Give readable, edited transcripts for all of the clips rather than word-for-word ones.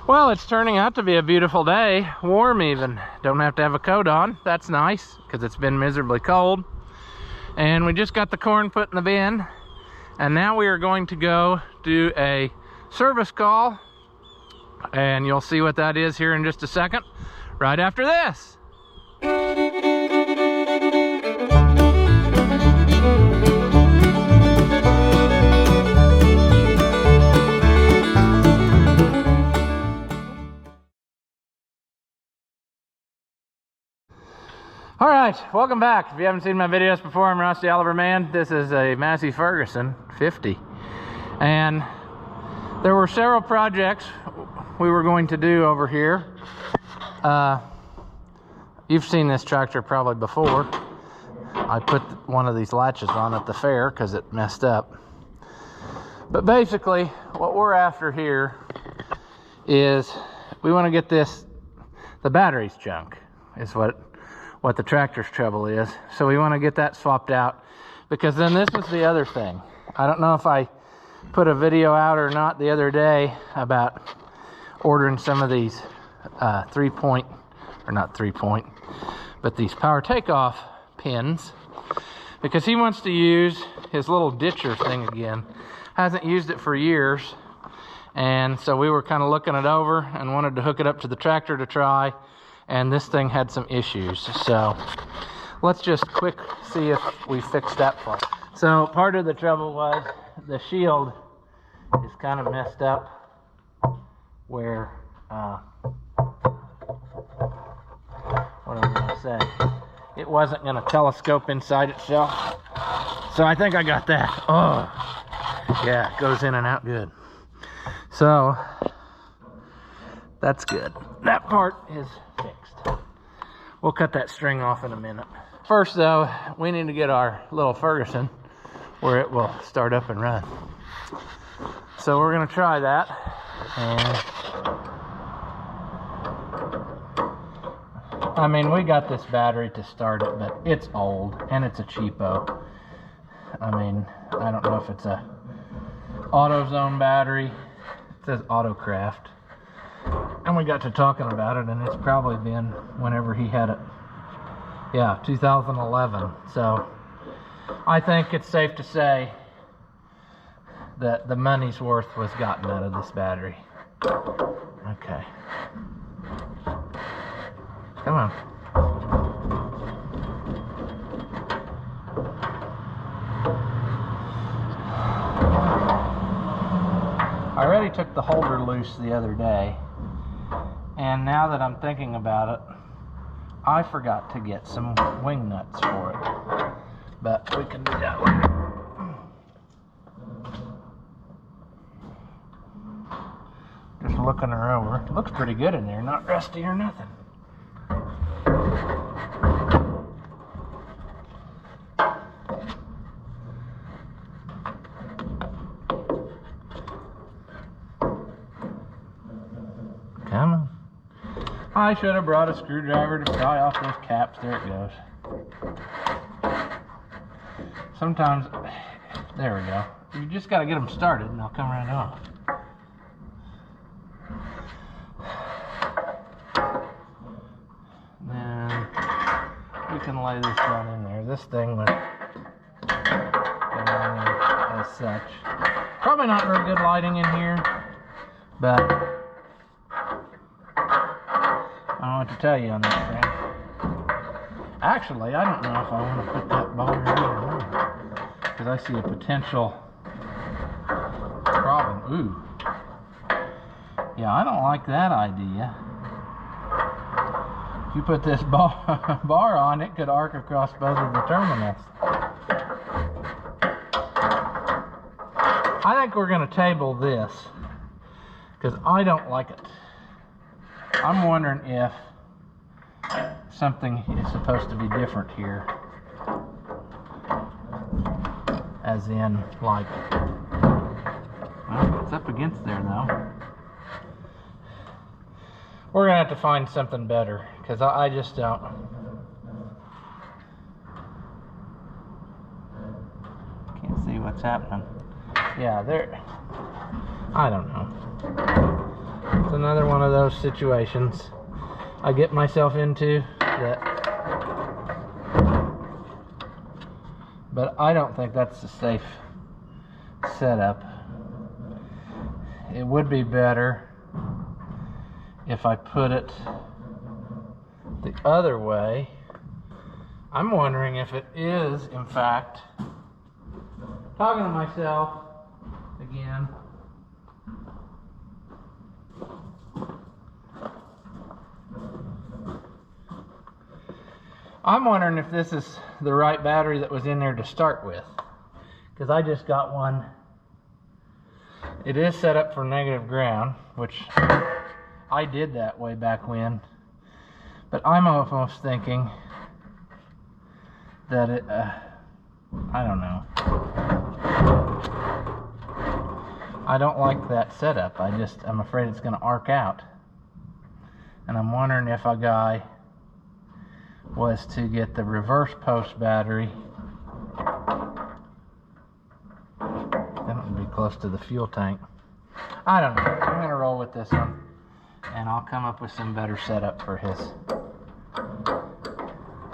Well, it's turning out to be a beautiful day, warm even. Don't have to have a coat on. That's nice because it's been miserably cold. And we just got the corn put in the bin, and now we are going to go do a service call, and you'll see what that is here in just a second, right after this. All right, welcome back. If you haven't seen my videos before, I'm Rusty Oliver Man. This is a Massey Ferguson 50. And there were several projects we were going to do over here. You've seen this tractor probably before. I put one of these latches on at the fair because it messed up. But basically, what we're after here is we want to get the battery's junk is what the tractor's trouble is. So we want to get that swapped out, because then this was the other thing. I don't know if I put a video out or not the other day about ordering some of these but these power takeoff pins, because he wants to use his little ditcher thing again. Hasn't used it for years, and so we were kind of looking it over and wanted to hook it up to the tractor to try, and this thing had some issues. So let's just quick see if we fixed that part. So part of the trouble was the shield is kind of messed up where what am I gonna say? It wasn't gonna telescope inside itself. So I think I got that. Oh yeah, it goes in and out good. So that's good. That part is fixed. We'll cut that string off in a minute. First though, we need to get our little Ferguson where it will start up and run. So we're gonna try that. And I mean, we got this battery to start it, but it's old and it's a cheapo. I mean, I don't know if it's a AutoZone battery. It says Autocraft. And we got to talking about it, and it's probably been whenever he had it. Yeah, 2011. So I think it's safe to say that the money's worth was gotten out of this battery. Okay. Come on. I already took the holder loose the other day, and now that I'm thinking about it, I forgot to get some wing nuts for it, but we can do that later. Just looking her over. It looks pretty good in there, not rusty or nothing. Come on. I should have brought a screwdriver to pry off those caps. There it goes. Sometimes, there we go. You just got to get them started and they'll come right off. Then we can lay this down in there. This thing would go in there as such. Probably not very good lighting in here, but I don't know what to tell you on this thing. Actually, I don't know if I want to put that bar in there or not, because I see a potential problem. Ooh. Yeah, I don't like that idea. If you put this bar on, it could arc across both of the terminals. I think we're going to table this, because I don't like it. I'm wondering if something is supposed to be different here. As in, like, well, it's up against there though. We're gonna have to find something better, because I just don't. Can't see what's happening. Yeah, there. I don't know. It's another one of those situations I get myself into that, but I don't think that's a safe setup. It would be better if I put it the other way. I'm wondering if it is, in fact, talking to myself again. I'm wondering if this is the right battery that was in there to start with, because I just got one. It is set up for negative ground, which I did that way back when, but I'm almost thinking that it, I don't know. I don't like that setup. I'm afraid it's going to arc out. And I'm wondering if a guy was to get the reverse post battery, then it would be close to the fuel tank. I don't know. I'm going to roll with this one, and I'll come up with some better setup for his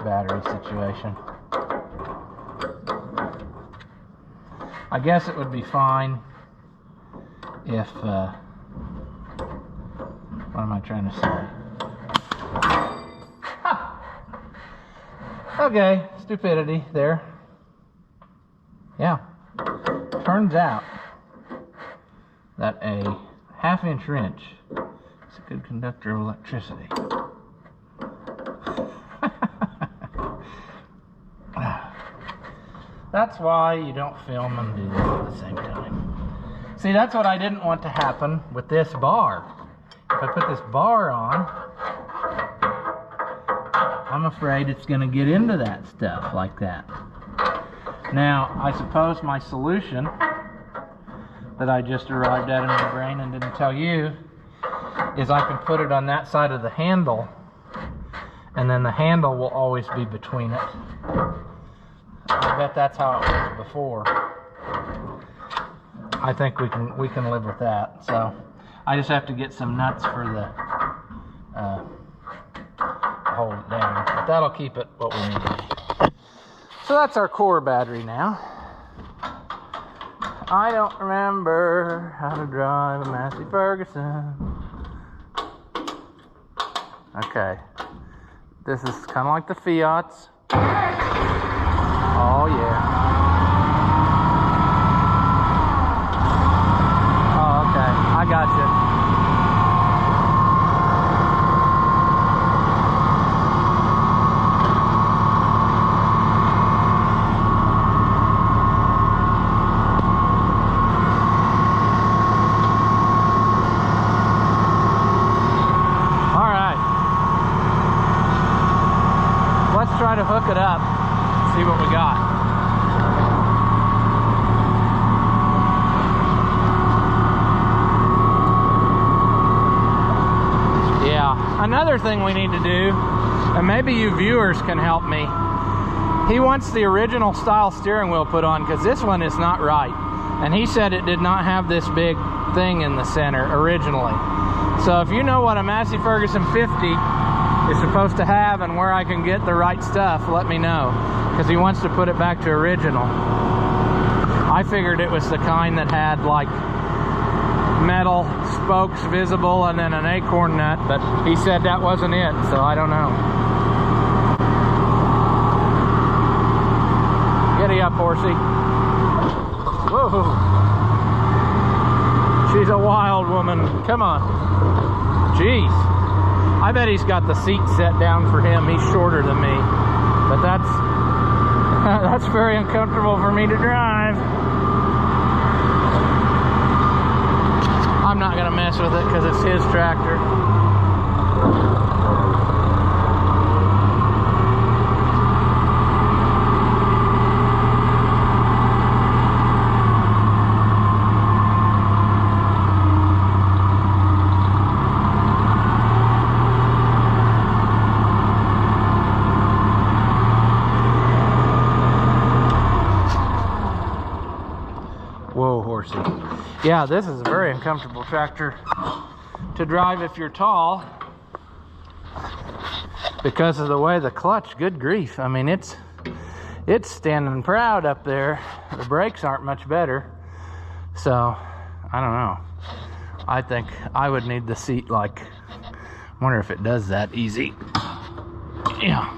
battery situation. I guess it would be fine if, what am I trying to say? Okay, stupidity there. Yeah. Turns out that a 1/2-inch wrench is a good conductor of electricity. That's why you don't film and do this at the same time. See, that's what I didn't want to happen with this bar. If I put this bar on, I'm afraid it's going to get into that stuff like that. Now, I suppose my solution that I just arrived at in my brain and didn't tell you is I can put it on that side of the handle, and then the handle will always be between it. I bet that's how it was before. I think we can live with that. So I just have to get some nuts for the hold it down, but that'll keep it what we need. So that's our core battery now. I don't remember how to drive a Massey Ferguson. Okay, this is kind of like the Fiats. Oh yeah. Oh, okay, I got you. Try to hook it up, see what we got. Yeah, another thing we need to do, and maybe you viewers can help me, he wants the original style steering wheel put on because this one is not right. And he said it did not have this big thing in the center originally. So if you know what a Massey Ferguson 50 is supposed to have and where I can get the right stuff, let me know, because he wants to put it back to original. I figured it was the kind that had like metal spokes visible and then an acorn nut, but he said that wasn't it, so I don't know. Giddy up, horsey. Whoa, she's a wild woman. Come on. Jeez, I bet he's got the seat set down for him. He's shorter than me, but that's very uncomfortable for me to drive. I'm not gonna mess with it because it's his tractor. Whoa, horsey. Yeah, this is a very uncomfortable tractor to to drive if you're tall because of the way the clutch, good grief. I mean, it's standing proud up there. The brakes aren't much better. So, I don't know. I think I would need the seat like, wonder if it does that easy. Yeah.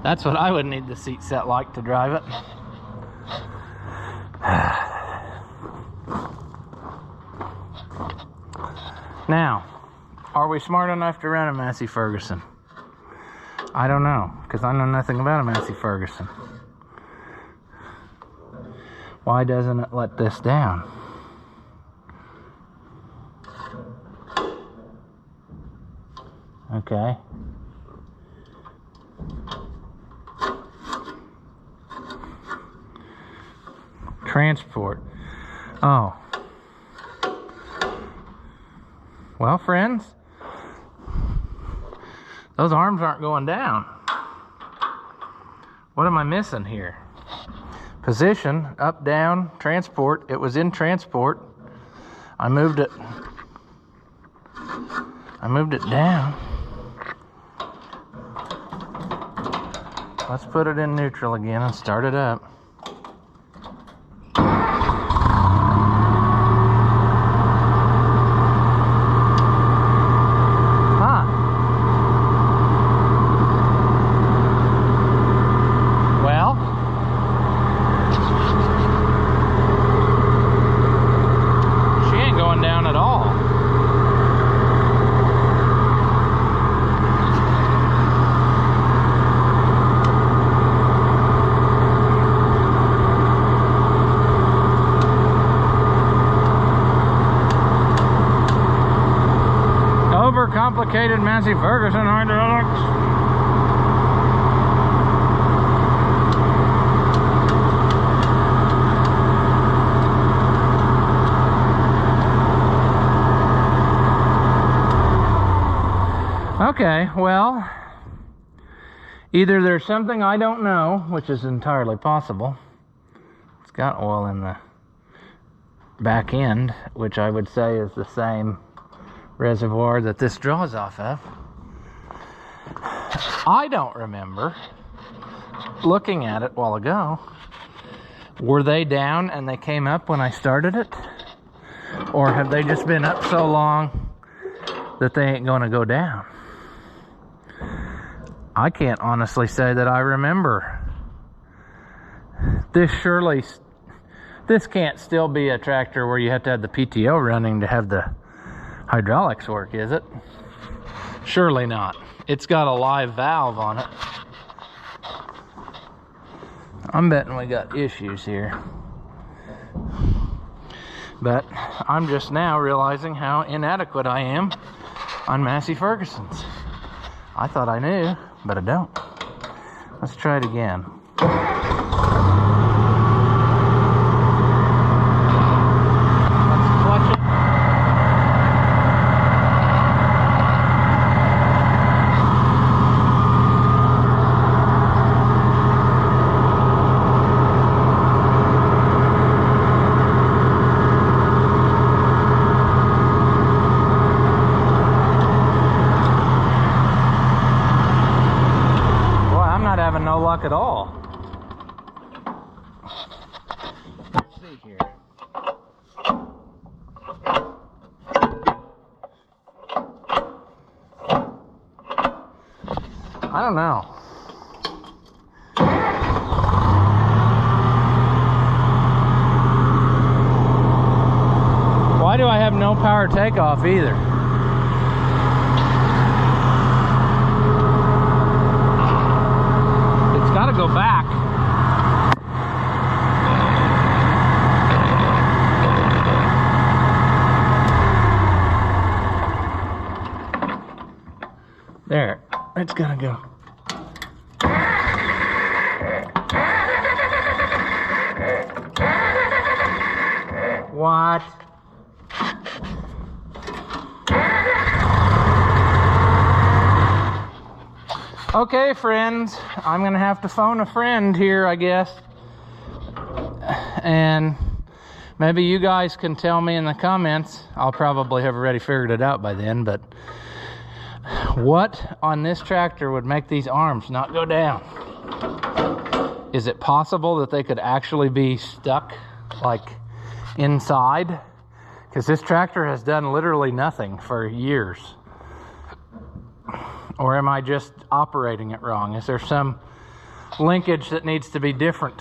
That's what I would need the seat set like to drive it. Now, are we smart enough to run a Massey Ferguson? I don't know, because I know nothing about a Massey Ferguson. Why doesn't it let this down? Okay. Transport. Oh. Well, friends, those arms aren't going down. What am I missing here? Position, up, down, transport. It was in transport. I moved it down. Let's put it in neutral again and start it up. Complicated Massey Ferguson hydraulics. Okay, well, either there's something I don't know, which is entirely possible. It's got oil in the back end, which I would say is the same reservoir that this draws off of. I don't remember looking at it a while ago. Were they down and they came up when I started it? Or have they just been up so long that they ain't going to go down? I can't honestly say that I remember. This can't still be a tractor where you have to have the PTO running to have the hydraulics work, is it? Surely not. It's got a live valve on it. I'm betting we got issues here. But I'm just now realizing how inadequate I am on Massey Fergusons. I thought I knew, but I don't. Let's try it again. At all. Let's see here. I don't know. Why do I have no power takeoff either? Gotta go back. There, it's gonna go. What? Okay, friends, I'm gonna have to phone a friend here, I guess, and Maybe you guys can tell me in the comments. I'll probably have already figured it out by then, but what on this tractor would make these arms not go down? Is it possible that they could actually be stuck like inside? Because this tractor has done literally nothing for years. Or am I just operating it wrong? Is there some linkage that needs to be different?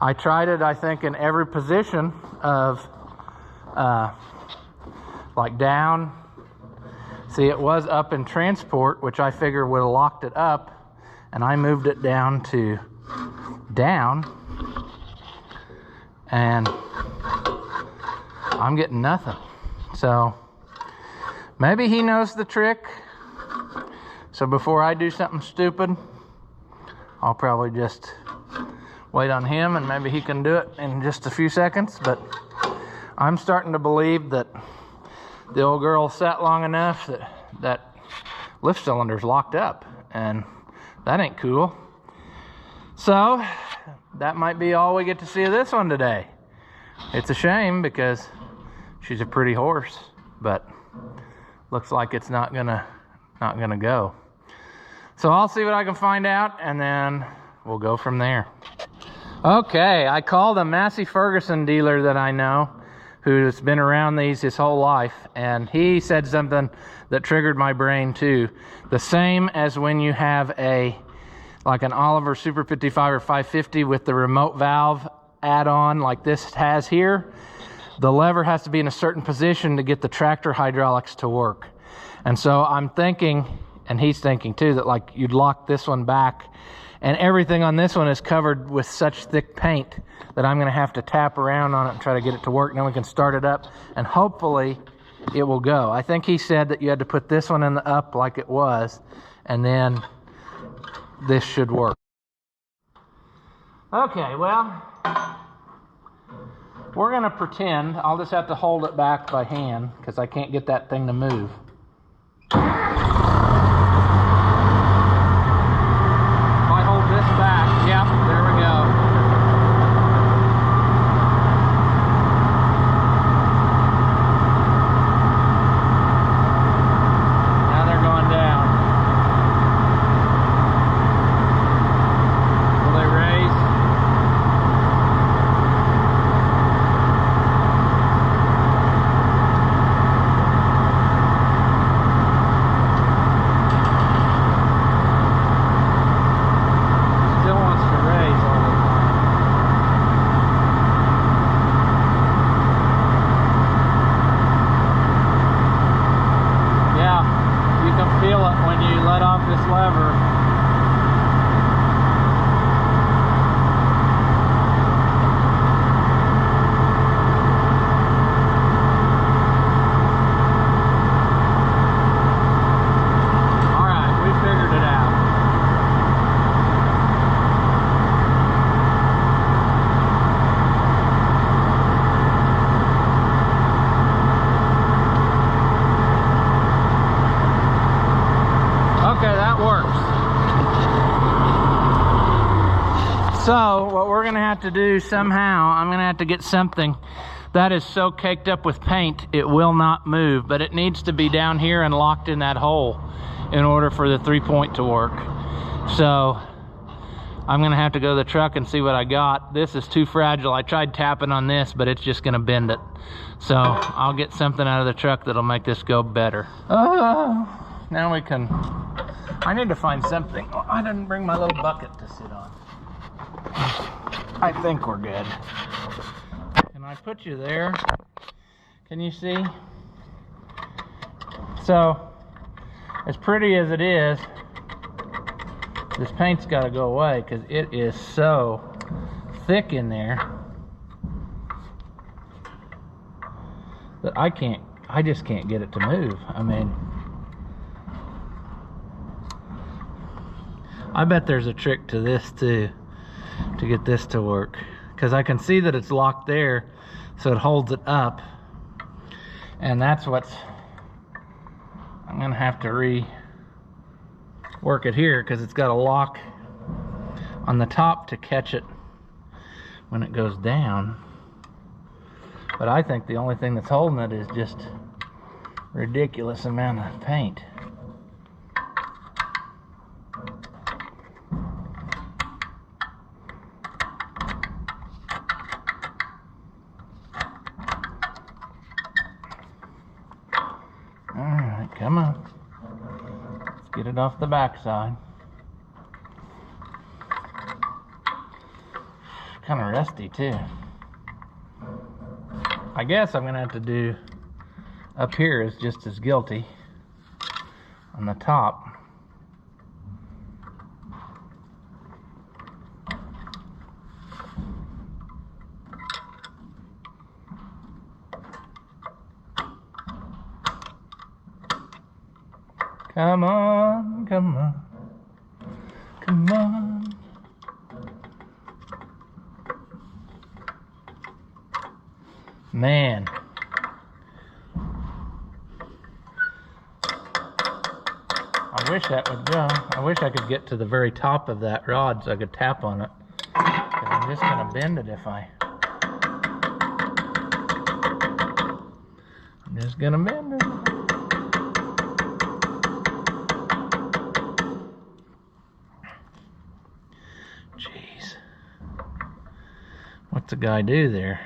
I tried it, I think, in every position of like down. See, it was up in transport, which I figure would have locked it up, and I moved it down to down, and I'm getting nothing. So maybe he knows the trick. So before I do something stupid, I'll probably just wait on him, and maybe he can do it in just a few seconds. But I'm starting to believe that the old girl sat long enough that lift cylinder's locked up, and that ain't cool. So that might be all we get to see of this one today. It's a shame because she's a pretty horse, but looks like it's not gonna go. So I'll see what I can find out, and then we'll go from there. Okay, I called a Massey Ferguson dealer that I know who's been around these his whole life, and he said something that triggered my brain too. The same as when you have like an Oliver Super 55 or 550 with the remote valve add-on like this has here, the lever has to be in a certain position to get the tractor hydraulics to work. And so I'm thinking, and he's thinking too, that like you'd lock this one back, and everything on this one is covered with such thick paint that I'm gonna have to tap around on it and try to get it to work. Then we can start it up, and hopefully it will go. I think he said that you had to put this one in the up like it was, and then this should work. Okay, well, we're gonna pretend. I'll just have to hold it back by hand because I can't get that thing to move. Back. Yep, there we go. Now they're going down. Will they raise? So what we're gonna have to do somehow, I'm gonna have to get something that is so caked up with paint it will not move, but it needs to be down here and locked in that hole in order for the 3-point to work. So I'm gonna have to go to the truck and see what I got. This is too fragile. I tried tapping on this, but it's just gonna bend it. So I'll get something out of the truck that'll make this go better. Now we can, I need to find something. Oh, I didn't bring my little bucket to sit on. I think we're good. Can I put you there? Can you see? So, as pretty as it is, this paint's got to go away because it is so thick in there that I just can't get it to move. I mean, I bet there's a trick to this too, to get this to work, because I can see that it's locked there, so it holds it up, and that's what's, I'm gonna have to rework it here because it's got a lock on the top to catch it when it goes down. But I think the only thing that's holding it is just ridiculous amount of paint. Alright, come on. Let's get it off the backside. Kind of rusty too. I guess I'm gonna have to do up here is just as guilty on the top. Come on, come on, come on. Man. I wish that would go. I wish I could get to the very top of that rod so I could tap on it. Because I'm just going to bend it if I... I'm just going to bend it. Jeez. What's the guy do there?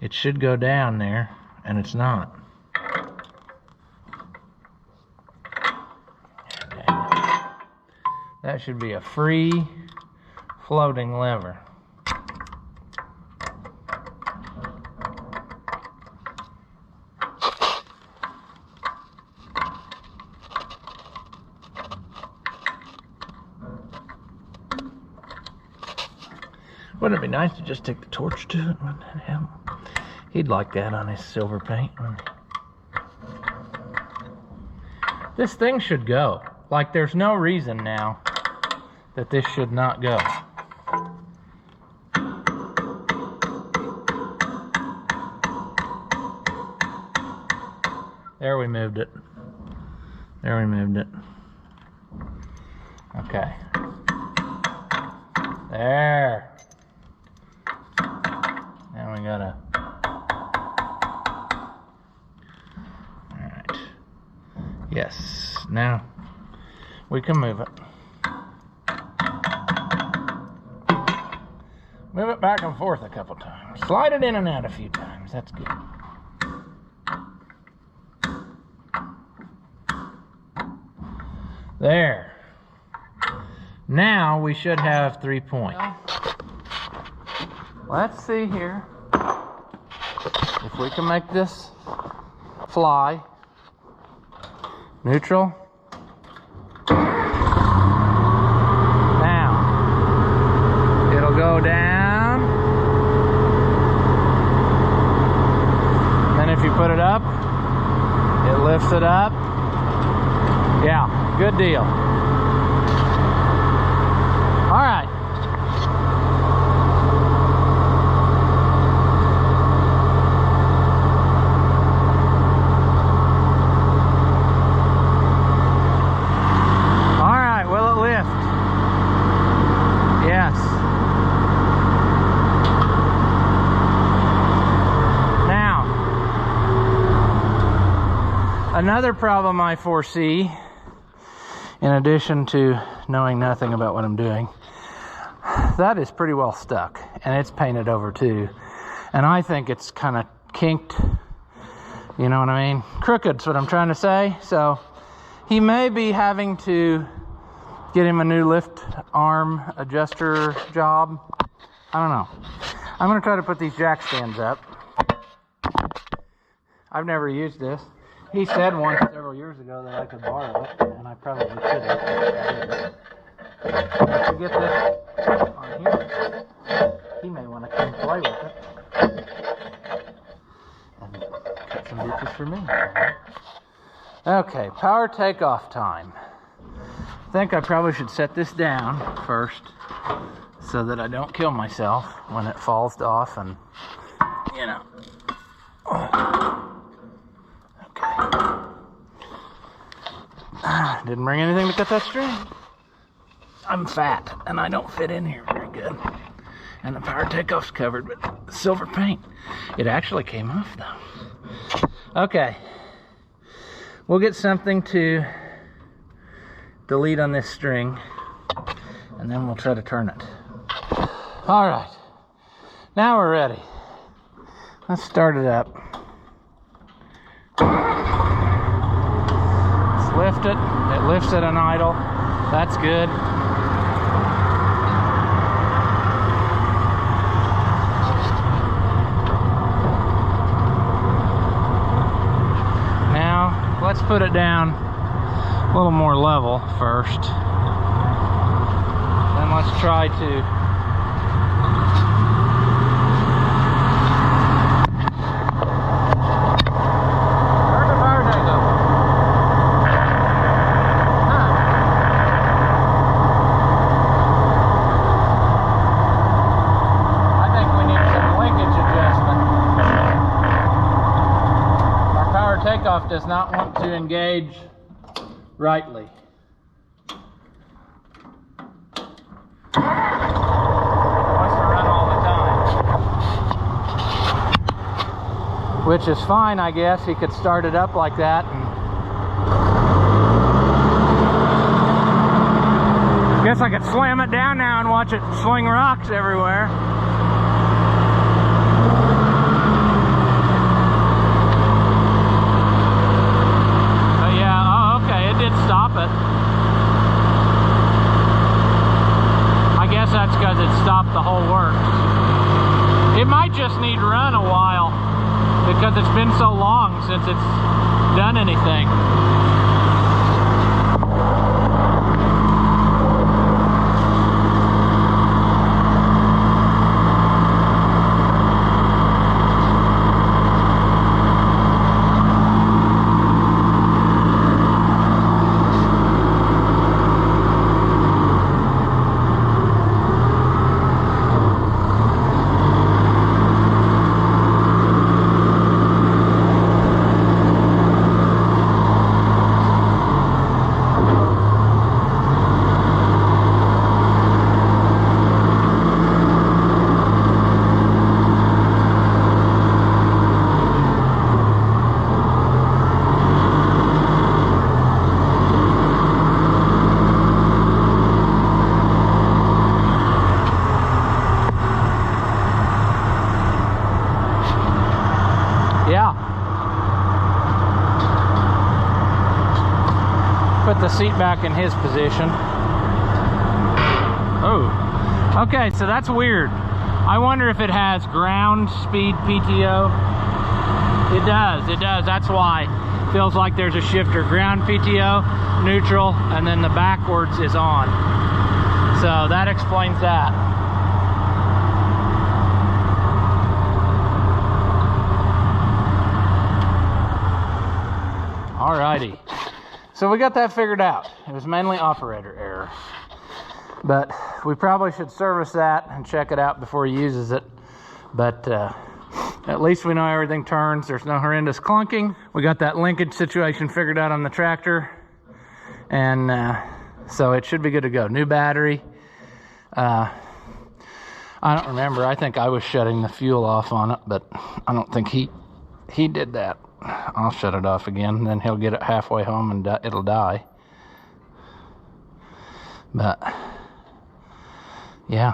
It should go down there, and it's not. That should be a free floating lever. Wouldn't it be nice to just take the torch to it? Wouldn't that help? He'd like that on his silver paint. This thing should go. Like, there's no reason now that this should not go. There, we moved it. There, we moved it. Okay. There. Now we gotta... Alright. Yes. Now we can move it. Move it back and forth a couple times. Slide it in and out a few times. That's good. There. Now we should have 3 points. Let's see here if we can make this fly. Neutral. Now it'll go down. Then if you put it up, it lifts it up. Yeah, good deal. All right. All right, will it lift? Yes. Now, another problem I foresee, in addition to knowing nothing about what I'm doing, that is pretty well stuck, and it's painted over too, and I think it's kind of kinked, you know what I mean? Crooked's what I'm trying to say. So he may be having to get him a new lift arm adjuster job. I don't know. I'm going to try to put these jack stands up. I've never used this. He said once several years ago that I could borrow it, and I probably should have. Once you get this on here, he may want to come play with it and cut some ditches for me. Okay, power takeoff time. I think I probably should set this down first so that I don't kill myself when it falls off, and you know. Didn't bring anything to cut that string. I'm fat and I don't fit in here very good. And the power takeoff's covered with silver paint. It actually came off though. Okay. We'll get something to delete on this string, and then we'll try to turn it. All right. Now we're ready. Let's start it up. Let's lift it. It lifts it on idle. That's good. Now, let's put it down a little more level first. Then let's try to does not want to engage rightly. It wants to run all the time. Which is fine, I guess. He could start it up like that. And guess I could slam it down now and watch it sling rocks everywhere. Stop it. I guess that's because it stopped the whole work. It might just need to run a while because it's been so long since it's done anything. Put the seat back in his position. Oh, okay, so that's weird. I wonder if it has ground speed PTO. It does, that's why. Feels like there's a shifter. Ground PTO, neutral, and then the backwards is on. So that explains that. Alrighty. So we got that figured out. It was mainly operator error. But we probably should service that and check it out before he uses it. But at least we know everything turns. There's no horrendous clunking. We got that linkage situation figured out on the tractor. And so it should be good to go. New battery. I don't remember. I think I was shutting the fuel off on it, but I don't think he did that. I'll shut it off again, then he'll get it halfway home and it'll die. But yeah,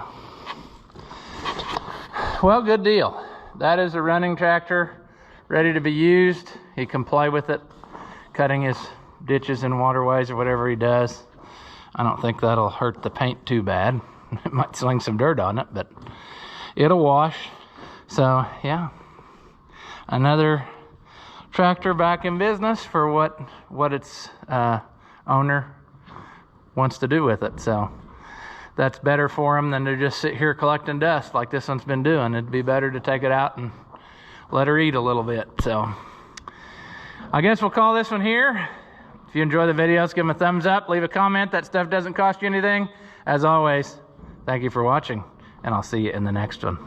well, good deal. That is a running tractor ready to be used. He can play with it, cutting his ditches and waterways or whatever he does. I don't think that'll hurt the paint too bad. It might sling some dirt on it, but it'll wash. So yeah, another tractor back in business for what its owner wants to do with it. So that's better for him than to just sit here collecting dust like this one's been doing. It'd be better to take it out and let her eat a little bit. So I guess we'll call this one here. If you enjoy the videos, give them a thumbs up, leave a comment. That stuff doesn't cost you anything. As always, thank you for watching, and I'll see you in the next one.